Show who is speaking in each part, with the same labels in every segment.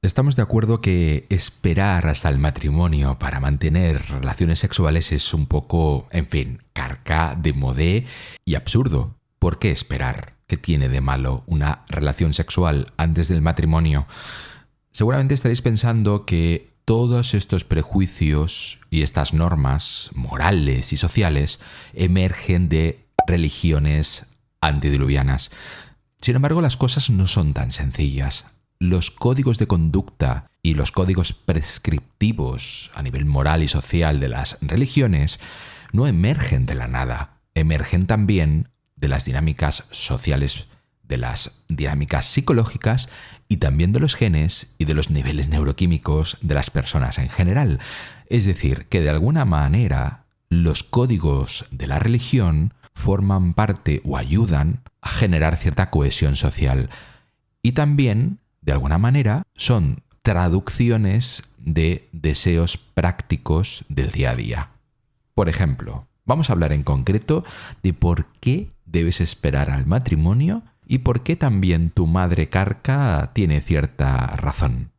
Speaker 1: Estamos de acuerdo que esperar hasta el matrimonio para mantener relaciones sexuales es un poco, en fin, carcá de modé y absurdo. ¿Por qué esperar? ¿Qué tiene de malo una relación sexual antes del matrimonio? Seguramente estaréis pensando que todos estos prejuicios y estas normas morales y sociales emergen de religiones antediluvianas. Sin embargo, las cosas no son tan sencillas. Los códigos de conducta y los códigos prescriptivos a nivel moral y social de las religiones no emergen de la nada, emergen también de las dinámicas sociales, de las dinámicas psicológicas y también de los genes y de los niveles neuroquímicos de las personas en general. Es decir, que de alguna manera los códigos de la religión forman parte o ayudan a generar cierta cohesión social y también, de alguna manera, son traducciones de deseos prácticos del día a día. Por ejemplo, vamos a hablar en concreto de por qué debes esperar al matrimonio y por qué también tu madre carca tiene cierta razón.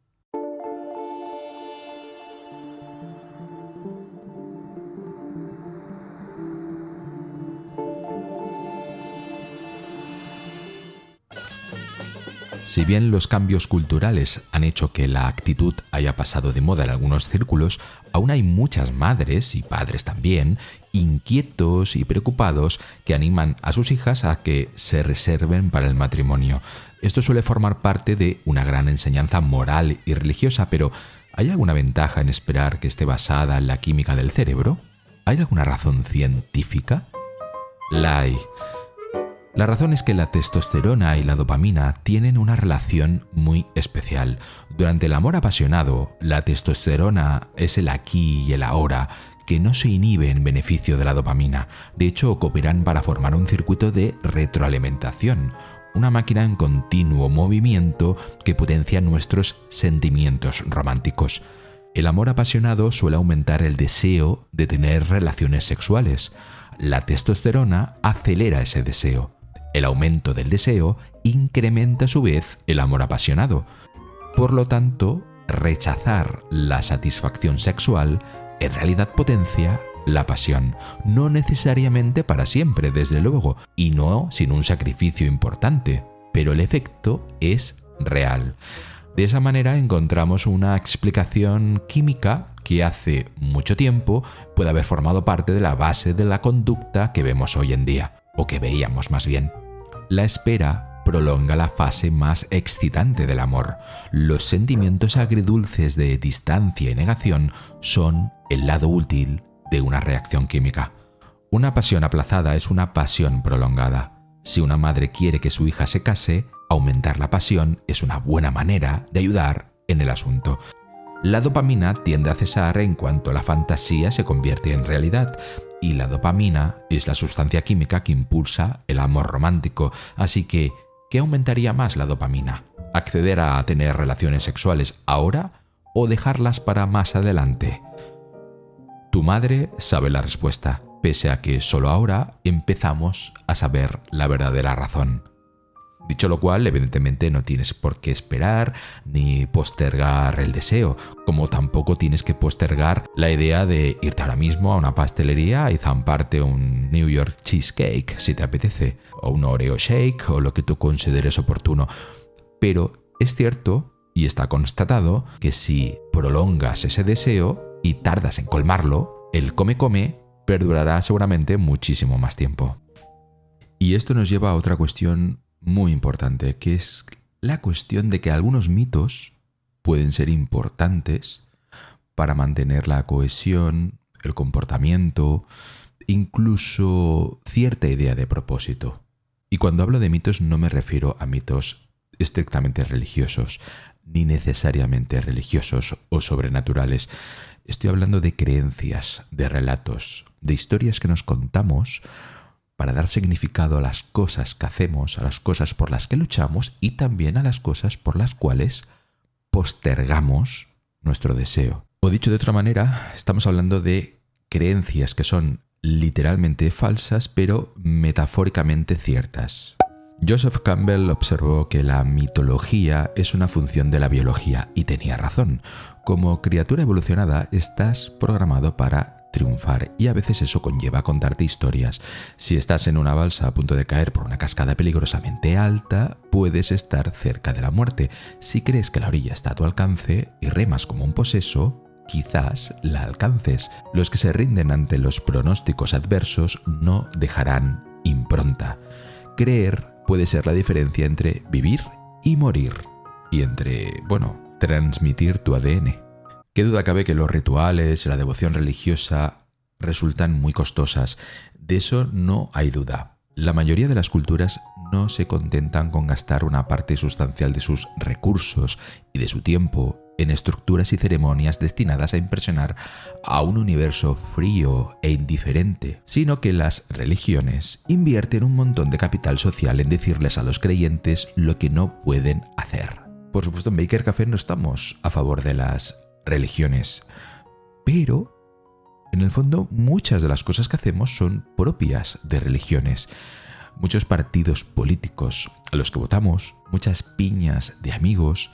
Speaker 1: Si bien los cambios culturales han hecho que la actitud haya pasado de moda en algunos círculos, aún hay muchas madres y padres también inquietos y preocupados que animan a sus hijas a que se reserven para el matrimonio. Esto suele formar parte de una gran enseñanza moral y religiosa, pero ¿hay alguna ventaja en esperar que esté basada en la química del cerebro? ¿Hay alguna razón científica? La hay. La razón es que la testosterona y la dopamina tienen una relación muy especial. Durante el amor apasionado, la testosterona es el aquí y el ahora, que no se inhibe en beneficio de la dopamina. De hecho, cooperan para formar un circuito de retroalimentación, una máquina en continuo movimiento que potencia nuestros sentimientos románticos. El amor apasionado suele aumentar el deseo de tener relaciones sexuales. La testosterona acelera ese deseo. El aumento del deseo incrementa a su vez el amor apasionado. Por lo tanto, rechazar la satisfacción sexual en realidad potencia la pasión, no necesariamente para siempre, desde luego, y no sin un sacrificio importante, pero el efecto es real. De esa manera encontramos una explicación química que hace mucho tiempo puede haber formado parte de la base de la conducta que vemos hoy en día, o que veíamos más bien. La espera prolonga la fase más excitante del amor. Los sentimientos agridulces de distancia y negación son el lado útil de una reacción química. Una pasión aplazada es una pasión prolongada. Si una madre quiere que su hija se case, aumentar la pasión es una buena manera de ayudar en el asunto. La dopamina tiende a cesar en cuanto la fantasía se convierte en realidad, y la dopamina es la sustancia química que impulsa el amor romántico. Así que, ¿qué aumentaría más la dopamina? ¿Acceder a tener relaciones sexuales ahora o dejarlas para más adelante? Tu madre sabe la respuesta, pese a que solo ahora empezamos a saber la verdadera razón. Dicho lo cual, evidentemente no tienes por qué esperar ni postergar el deseo, como tampoco tienes que postergar la idea de irte ahora mismo a una pastelería y zamparte un New York cheesecake si te apetece, o un Oreo shake o lo que tú consideres oportuno. Pero es cierto y está constatado que si prolongas ese deseo y tardas en colmarlo, el come perdurará seguramente muchísimo más tiempo. Y esto nos lleva a otra cuestión muy importante, que es la cuestión de que algunos mitos pueden ser importantes para mantener la cohesión, el comportamiento, incluso cierta idea de propósito. Y cuando hablo de mitos no me refiero a mitos estrictamente religiosos, ni necesariamente religiosos o sobrenaturales. Estoy hablando de creencias, de relatos, de historias que nos contamos para dar significado a las cosas que hacemos, a las cosas por las que luchamos y también a las cosas por las cuales postergamos nuestro deseo. O dicho de otra manera, estamos hablando de creencias que son literalmente falsas, pero metafóricamente ciertas. Joseph Campbell observó que la mitología es una función de la biología y tenía razón. Como criatura evolucionada estás programado para triunfar y a veces eso conlleva contarte historias. Si estás en una balsa a punto de caer por una cascada peligrosamente alta, puedes estar cerca de la muerte. Si crees que la orilla está a tu alcance y remas como un poseso, quizás la alcances. Los que se rinden ante los pronósticos adversos no dejarán impronta. Creer puede ser la diferencia entre vivir y morir, y entre, transmitir tu ADN. Qué duda cabe que los rituales y la devoción religiosa resultan muy costosas. De eso no hay duda. La mayoría de las culturas no se contentan con gastar una parte sustancial de sus recursos y de su tiempo en estructuras y ceremonias destinadas a impresionar a un universo frío e indiferente, sino que las religiones invierten un montón de capital social en decirles a los creyentes lo que no pueden hacer. Por supuesto, en Baker Café no estamos a favor de las religiones, pero en el fondo muchas de las cosas que hacemos son propias de religiones. Muchos partidos políticos a los que votamos, muchas piñas de amigos,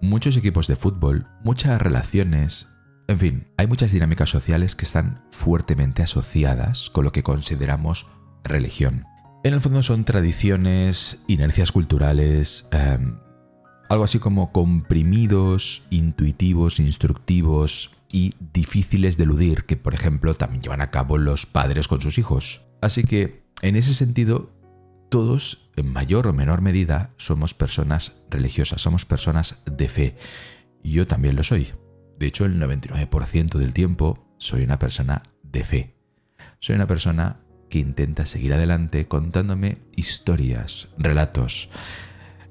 Speaker 1: muchos equipos de fútbol, muchas relaciones, en fin, hay muchas dinámicas sociales que están fuertemente asociadas con lo que consideramos religión. En el fondo son tradiciones, inercias culturales, algo así como comprimidos, intuitivos, instructivos y difíciles de eludir que, por ejemplo, también llevan a cabo los padres con sus hijos. Así que, en ese sentido, todos, en mayor o menor medida, somos personas religiosas, somos personas de fe. Yo también lo soy. De hecho, el 99% del tiempo soy una persona de fe. Soy una persona que intenta seguir adelante contándome historias, relatos,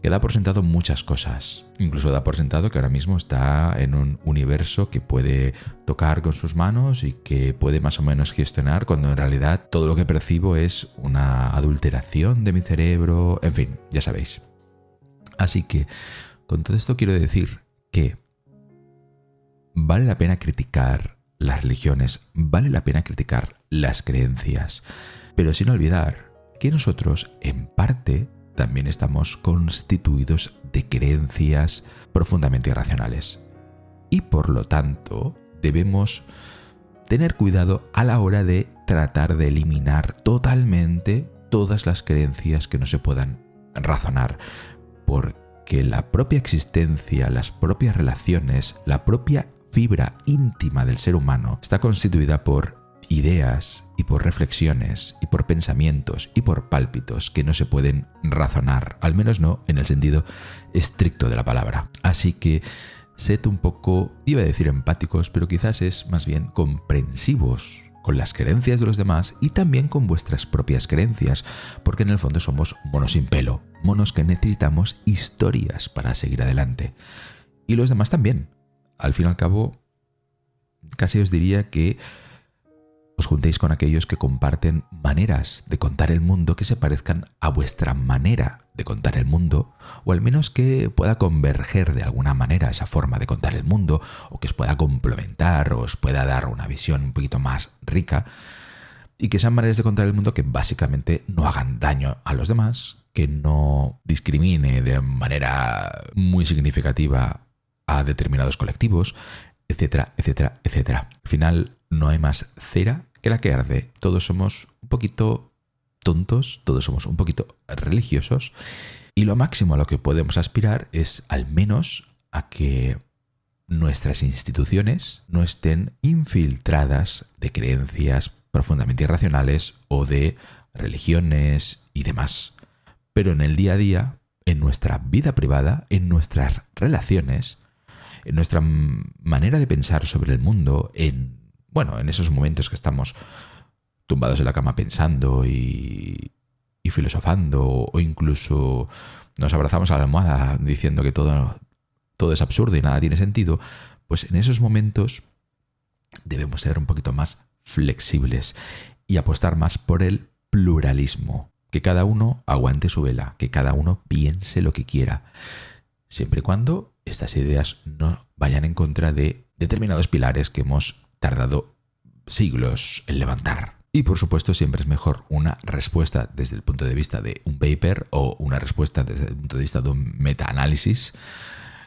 Speaker 1: que da por sentado muchas cosas. Incluso da por sentado que ahora mismo está en un universo que puede tocar con sus manos y que puede más o menos gestionar, cuando en realidad todo lo que percibo es una adulteración de mi cerebro, en fin, ya sabéis. Así que, con todo esto quiero decir que vale la pena criticar las religiones, vale la pena criticar las creencias, pero sin olvidar que nosotros, en parte, también estamos constituidos de creencias profundamente irracionales. Y por lo tanto, debemos tener cuidado a la hora de tratar de eliminar totalmente todas las creencias que no se puedan razonar, porque la propia existencia, las propias relaciones, la propia fibra íntima del ser humano está constituida por ideas y por reflexiones y por pensamientos y por pálpitos que no se pueden razonar, al menos no en el sentido estricto de la palabra. Así que sed un poco, iba a decir empáticos, pero quizás es más bien comprensivos con las creencias de los demás y también con vuestras propias creencias, porque en el fondo somos monos sin pelo, monos que necesitamos historias para seguir adelante. Y los demás también. Al fin y al cabo, casi os diría que os juntéis con aquellos que comparten maneras de contar el mundo que se parezcan a vuestra manera de contar el mundo, o al menos que pueda converger de alguna manera esa forma de contar el mundo, o que os pueda complementar, o os pueda dar una visión un poquito más rica, y que sean maneras de contar el mundo que básicamente no hagan daño a los demás, que no discrimine de manera muy significativa a determinados colectivos, etcétera, etcétera, etcétera. Al final no hay más cera que la que arde. Todos somos un poquito tontos, todos somos un poquito religiosos, y lo máximo a lo que podemos aspirar es al menos a que nuestras instituciones no estén infiltradas de creencias profundamente irracionales o de religiones y demás. Pero en el día a día, en nuestra vida privada, en nuestras relaciones, en nuestra manera de pensar sobre el mundo, en esos momentos que estamos tumbados en la cama pensando y filosofando, o incluso nos abrazamos a la almohada diciendo que todo es absurdo y nada tiene sentido, pues en esos momentos debemos ser un poquito más flexibles y apostar más por el pluralismo. Que cada uno aguante su vela, que cada uno piense lo que quiera, siempre y cuando estas ideas no vayan en contra de determinados pilares que hemos tardado siglos en levantar. Y por supuesto siempre es mejor una respuesta desde el punto de vista de un paper o una respuesta desde el punto de vista de un metaanálisis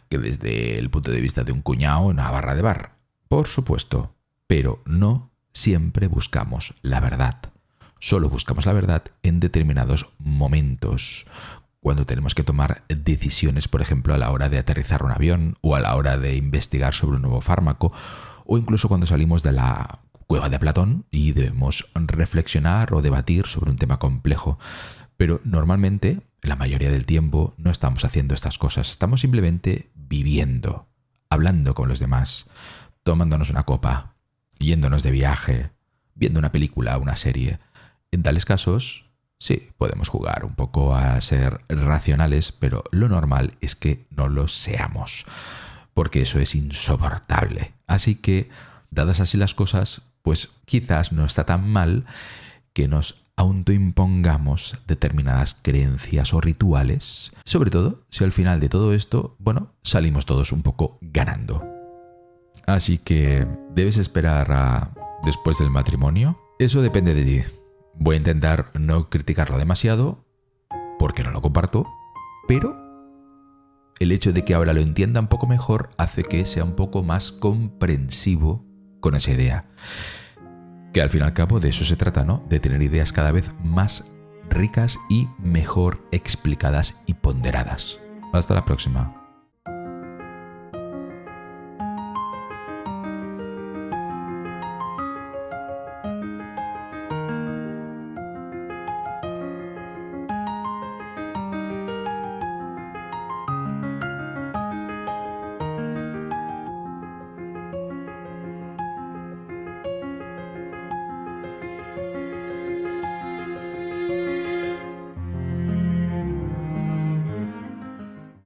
Speaker 1: que desde el punto de vista de un cuñado en una barra de bar. Por supuesto, pero no siempre buscamos la verdad. Solo buscamos la verdad en determinados momentos, cuando tenemos que tomar decisiones, por ejemplo, a la hora de aterrizar un avión o a la hora de investigar sobre un nuevo fármaco o incluso cuando salimos de la cueva de Platón y debemos reflexionar o debatir sobre un tema complejo. Pero normalmente, la mayoría del tiempo, no estamos haciendo estas cosas. Estamos simplemente viviendo, hablando con los demás, tomándonos una copa, yéndonos de viaje, viendo una película, una serie. En tales casos, sí, podemos jugar un poco a ser racionales, pero lo normal es que no lo seamos, porque eso es insoportable. Así que, dadas así las cosas, pues quizás no está tan mal que nos autoimpongamos determinadas creencias o rituales, sobre todo si al final de todo esto, bueno, salimos todos un poco ganando. Así que, ¿debes esperar a después del matrimonio? Eso depende de ti. Voy a intentar no criticarlo demasiado, porque no lo comparto, pero el hecho de que ahora lo entienda un poco mejor hace que sea un poco más comprensivo con esa idea. Que al fin y al cabo de eso se trata, ¿no? De tener ideas cada vez más ricas y mejor explicadas y ponderadas. Hasta la próxima.